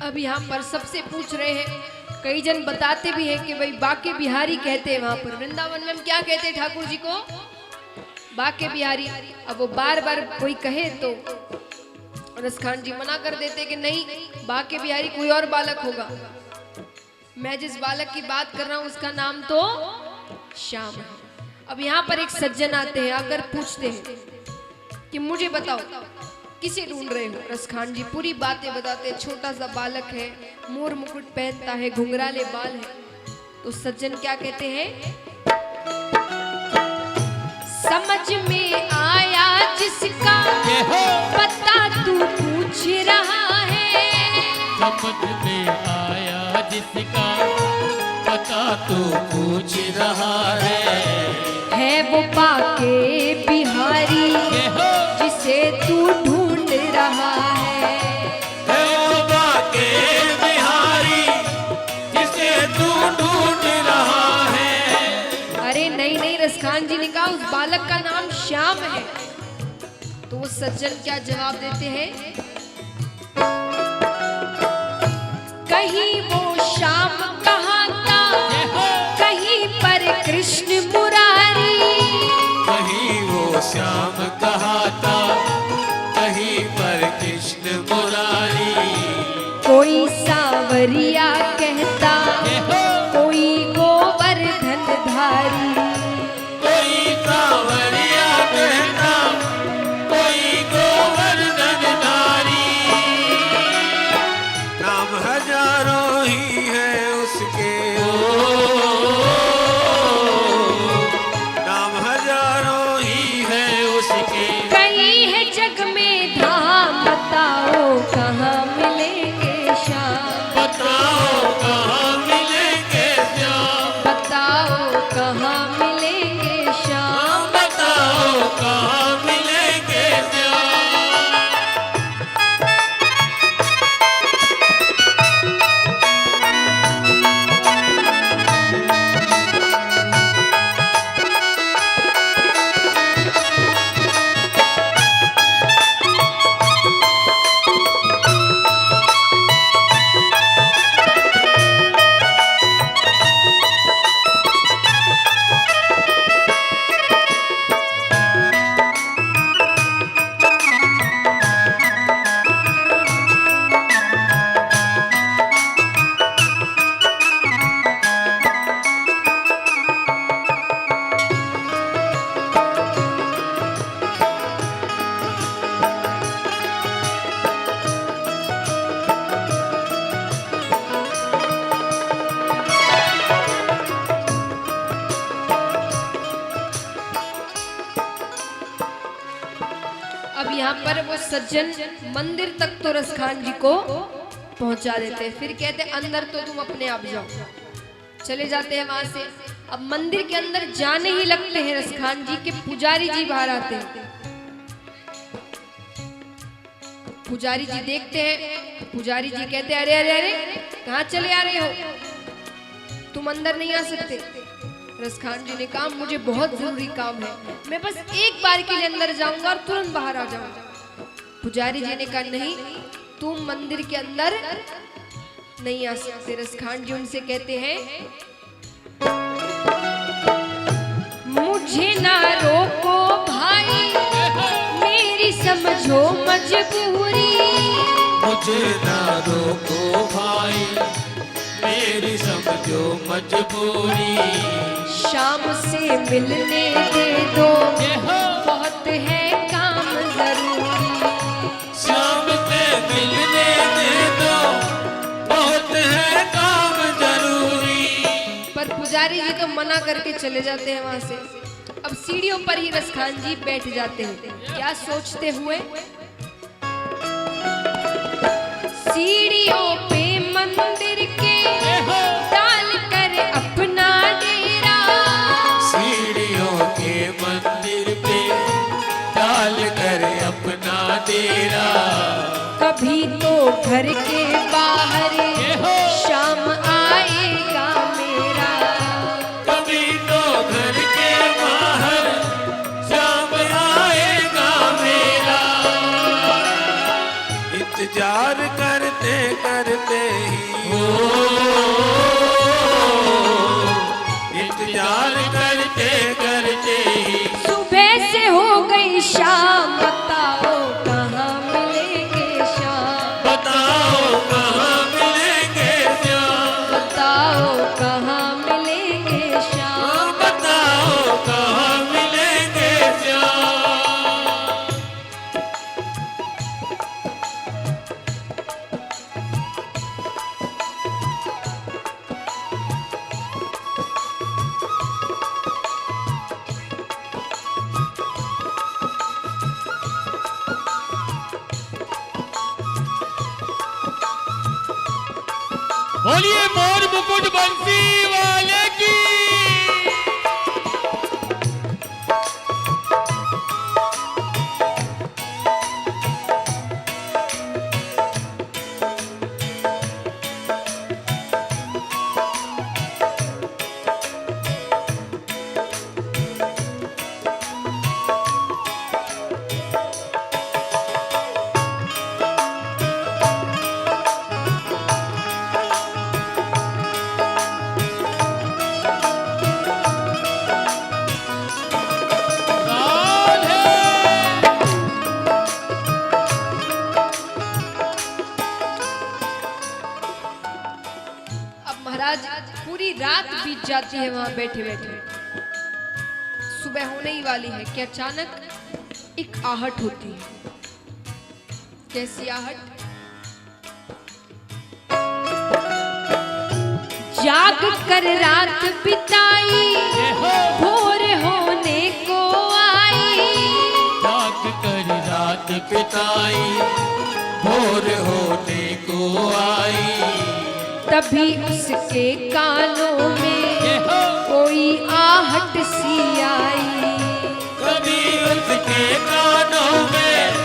अब यहाँ पर सबसे पूछ रहे हैं, कई जन बताते भी हैं कि भाई बाके बिहारी कहते हैं वहां पर। वृंदावन में हम क्या कहते हैं ठाकुर जी को? बाके बिहारी। अब वो बार बार कोई कहे तो रसखान जी मना कर देते कि नहीं, बाके बिहारी कोई और बालक होगा। मैं जिस बालक की बात कर रहा हूं उसका नाम तो श्याम है। अब यहाँ पर एक सज्जन आते हैं, आकर पूछते हैं कि मुझे बताओ किसे ढूंढ रहे हो? रसखान जी पूरी बातें बताते हैं। छोटा सा बालक है, मोर मुकुट पहनता है, घुंघराले बाल है। तो सज्जन क्या कहते हैं? समझ में आया जिसका पता तू पूछ रहा है। समझ में आया जिसका पता तू पूछ रहा है वो बाके बिहारी जिसे तू ढूंढ रहा है वो बाके बिहारी जिसे तू ढूंढ रहा है। अरे नहीं नहीं, रसखान जी ने कहा उस बालक का नाम श्याम है। तो वो सज्जन क्या जवाब देते हैं? कहीं वो श्याम कहाता, कहीं पर कृष्ण मुरारी। कहीं वो श्याम कहाता, कहीं पर कृष्ण मुरारी। कोई सांवरिया कहता, कोई गोवर्धन धारी। कोई सांवरिया कहता, कोई गोवर्धन धारी। नाम हजारों ही है उसके, नाम हजारों ही है उसके। कई है जग में धाम, बताओ कहाँ मिलेंगे श्याम। बताओ कहाँ मिलेंगे श्याम, बताओ कहाँ मिलेंगे श्याम। बताओ कहाँ मिलेंगे श्याम। अब यहाँ पर वो सज्जन मंदिर तक तो रसखान जी को पहुंचा देते हैं। फिर कहते हैं अंदर तो तुम अपने आप जाओ। चले जाते हैं वहां से। अब मंदिर के अंदर जाने ही लगते हैं रसखान जी के पुजारी जी बाहर आते हैं। पुजारी जी देखते हैं, पुजारी जी कहते हैं अरे अरे अरे कहाँ चले आ रहे हो, तुम अंदर नहीं आ सकते। रसखान जी ने कहा मुझे बहुत जरूरी काम है, मैं बस एक बार के लिए अंदर जाऊंगा और तुरंत बाहर आ जाऊंगा। पुजारी जी ने कहा नहीं, तुम मंदिर के अंदर नहीं आ सकते। रसखान जी उनसे कहते हैं मुझे ना रोको भाई, मेरी समझो मजबूरी। मुझे ना रोको भाई, मेरी समझो मजबूरी। शाम से मिलने दे दो, बहुत है काम जरूरी। शाम से मिलने दे दो, बहुत है काम जरूरी। पर पुजारी जी तो मना करके चले जाते हैं वहां से। अब सीढ़ियों पर ही रसखान जी बैठ जाते हैं, क्या सोचते हुए? सीढ़ियों पे मंदिर के डाल कर अपना डेरा। सीढ़ियों के मंदिर पे डाल कर अपना डेरा। कभी तो घर के बाहर शाम आएगा मेरा। कभी तो घर के बाहर शाम आएगा मेरा। इंतजार करते करते करते ही इंतजार करते करते ही सुबह से हो गई शाम, बताओ कहाँ मिलेंगे शाम, बताओ कहाँ मिलेंगे श्याम, बताओ कहाँ मिलेंगे शाम। बताओ कहाँ मिलेंगे श्याम। बोलिए मोर मुकुट बंसी वाले की। महाराज पूरी रात बीत जाती है वहां बैठे बैठे, सुबह होने ही वाली है कि अचानक एक आहट होती है। कैसी आहट? जाग कर रात बिताई, भोर होने को आई, जाग कर रात पिताई भोर होने को आई, तभी उसके कानों में कोई आहट सी आई। कभी उसके कानों में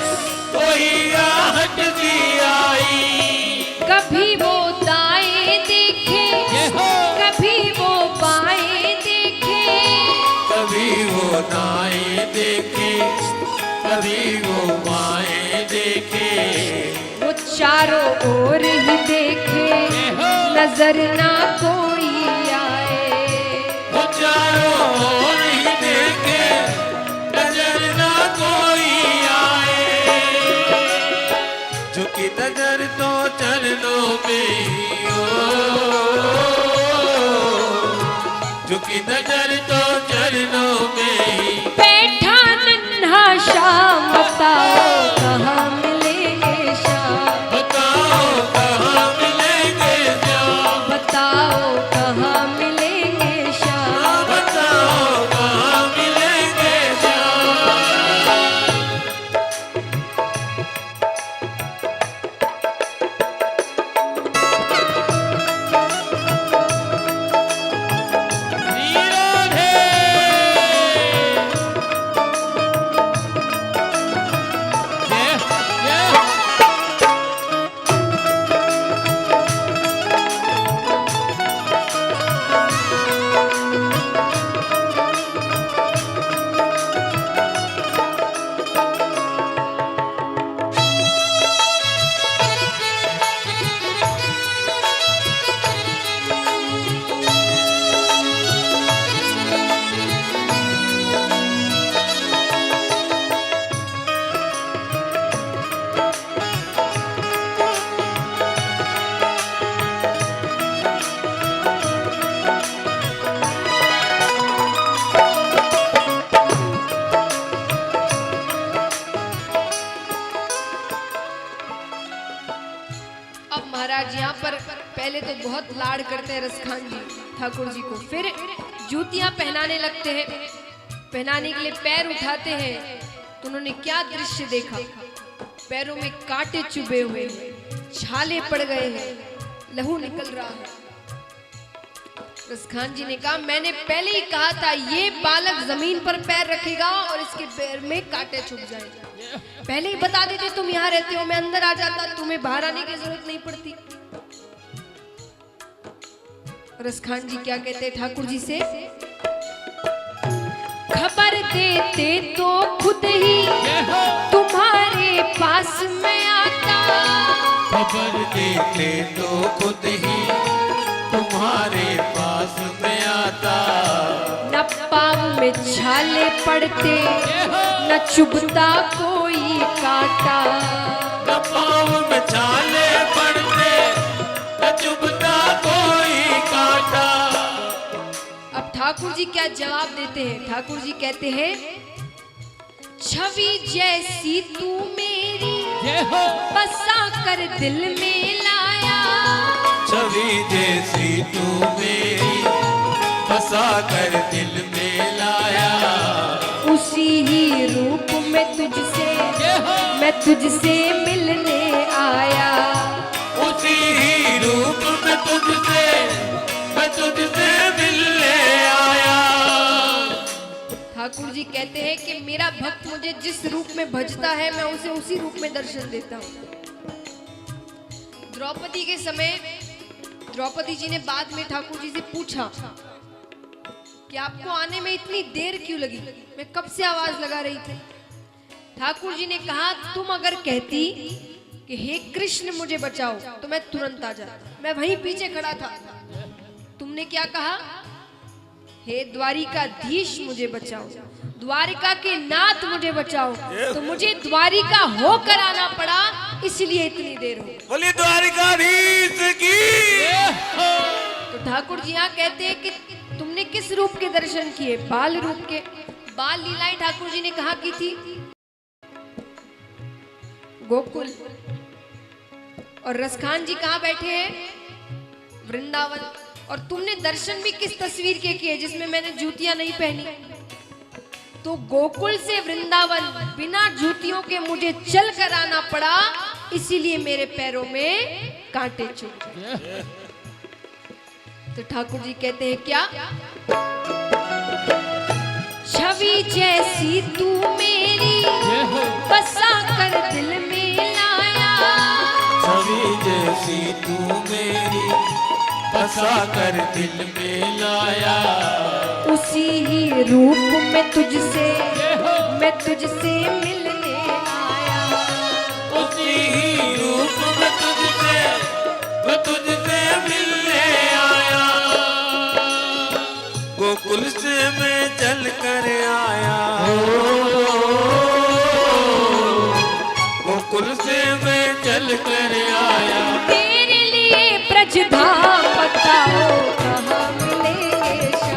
कोई आहट सी आई। कभी वो दाएं देखे, कभी वो बाएं देखे, कभी वो दाएं देखे, कभी वो बाएं देखे, वो चारों ओर ही देखे, नजर ना कोई आए। वो चारों ओर ही देखे, नजर ना कोई आए। झुकी नजर तो चरणों में ही हो, झुकी नजर तो चरणों में ही बैठा नन्हा शाम, बताओ कहाँ मिलेंगे शाम, बताओ कहाँ मिलेंगे श्याम, बताओ कहाँ मिलेंगे शाम। बताओ कहाँ मिलेंगे श्याम। महाराज यहाँ पर पहले तो बहुत लाड़ करते हैं रसखान जी ठाकुर जी को, फिर जूतियां पहनाने लगते हैं। पहनाने के लिए पैर उठाते हैं तो उन्होंने क्या दृश्य देखा, पैरों में कांटे चुभे हुए हैं, छाले पड़ गए हैं, लहू निकल रहा है। रसखान जी ने कहा मैंने पहले ही कहा था ये बालक जमीन पर पैर रखेगा और इसके पैर में कांटे चुभ जाएंगे। पहले ही बता देते तुम यहाँ रहते हो, मैं अंदर आ जाता, तुम्हें बाहर आने की जरूरत नहीं पड़ती। रसखान जी क्या कहते ठाकुर जी से, खबर देते तो खुद ही तुम्हारे पास में आता, खबर देते तो खुद ही तुम्हारे पास में आता। न पाँव में छाले पड़ते न चुभता कोई कांटा। न पाँव में छाले पड़ते न चुभता कोई कांटा। अब ठाकुर जी क्या जवाब देते हैं? ठाकुर जी कहते हैं, छवि जैसी तू मेरी बसा कर दिल में लाया। छवि जैसी तू मेरी बसा कर दिल में लाया। उसी ही रूप में मैं तुझसे मिलने आया। उसी ही रूप में मैं तुझसे मिलने आया। ठाकुर जी कहते हैं कि मेरा भक्त मुझे जिस रूप में भजता है मैं उसे उसी रूप में दर्शन देता हूँ। द्रौपदी के समय द्रौपदी जी ने बाद में ठाकुर जी से पूछा कि आपको आने में इतनी देर क्यों लगी, मैं कब से आवाज लगा रही थी। ठाकुर जी ने कहा, तुम अगर कहती कि हे कृष्ण मुझे बचाओ तो मैं तुरंत आ जाता, मैं वहीं पीछे खड़ा था। तुमने क्या कहा, हे द्वारिकाधीश मुझे बचाओ, द्वारिका के नाथ मुझे बचाओ, तो मुझे द्वारिका होकर आना पड़ा, इसलिए इतनी देर हो। बोली द्वारिकाधीश की। तो ठाकुर जी यहाँ कहते हैं कि तुमने किस रूप के दर्शन किए? बाल रूप के। बाल लीलाएं ठाकुर जी ने कहा की थी? गोकुल। और रसखान जी कहाँ बैठे हैं? वृंदावन। और तुमने दर्शन भी किस तस्वीर के किए जिसमें मैंने जूतियां नहीं पहनी? तो गोकुल से वृंदावन बिना जूतियों के मुझे चल कर आना पड़ा, इसीलिए मेरे पैरों में कांटे चुभ गए। तो ठाकुर जी कहते हैं क्या? छवि जैसी तू मेरी बसा कर दिल में लाया। छवि जैसी तू मेरी बसा कर दिल में लाया। उसी ही रूप में मैं तुझसे मिलने आया। उसी ही रूप में तुझसे मिलने आया। गोकुल से मैं चल कर आया। गोकुल से मैं चल कर आया। तेरे लिए ब्रजधाम बताओ कहाँ मिलेंगे शाम।